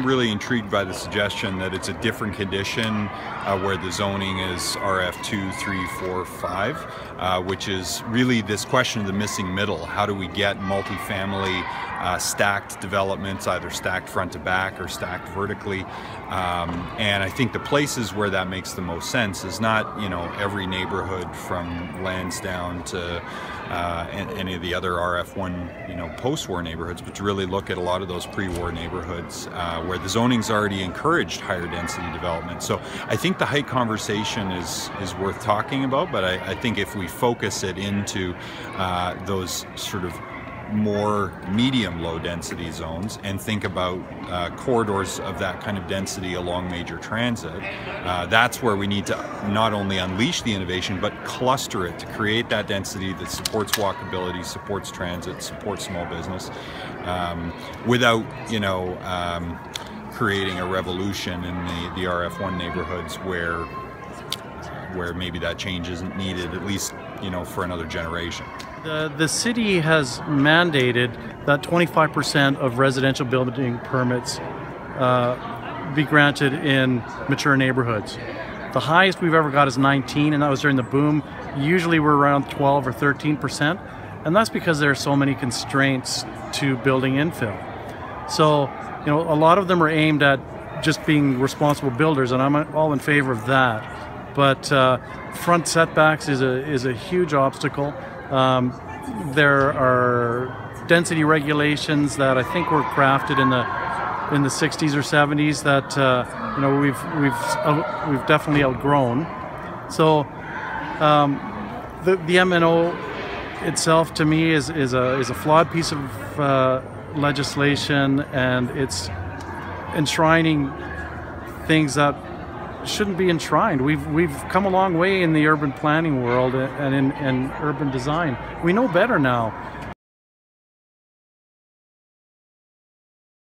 I'm really intrigued by the suggestion that it's a different condition where the zoning is RF2, 3, 4, 5, which is really this question of the missing middle. How do we get multifamily stacked developments, either stacked front to back or stacked vertically? And I think the places where that makes the most sense is not, you know, every neighborhood from Lansdowne to any of the other RF1, you know, post-war neighborhoods, but to really look at a lot of those pre-war neighborhoods where the zoning's already encouraged higher density development. So I think the height conversation is worth talking about, but I think if we focus it into those sort of more medium low density zones and think about corridors of that kind of density along major transit, that's where we need to not only unleash the innovation but cluster it to create that density that supports walkability, supports transit, supports small business, without, you know, creating a revolution in the RF1 neighborhoods where maybe that change isn't needed, at least, you know, for another generation. The city has mandated that 25% of residential building permits be granted in mature neighborhoods. The highest we've ever got is 19, and that was during the boom. Usually we're around 12 or 13%, and that's because there are so many constraints to building infill. So, you know, a lot of them are aimed at just being responsible builders, and I'm all in favor of that. But front setbacks is a huge obstacle. There are density regulations that I think were crafted in the 60s or 70s that you know, we've definitely outgrown. So the MNO itself, to me, is a flawed piece of legislation, and it's enshrining things that shouldn't be enshrined. We've come a long way in the urban planning world and in urban design. We know better now.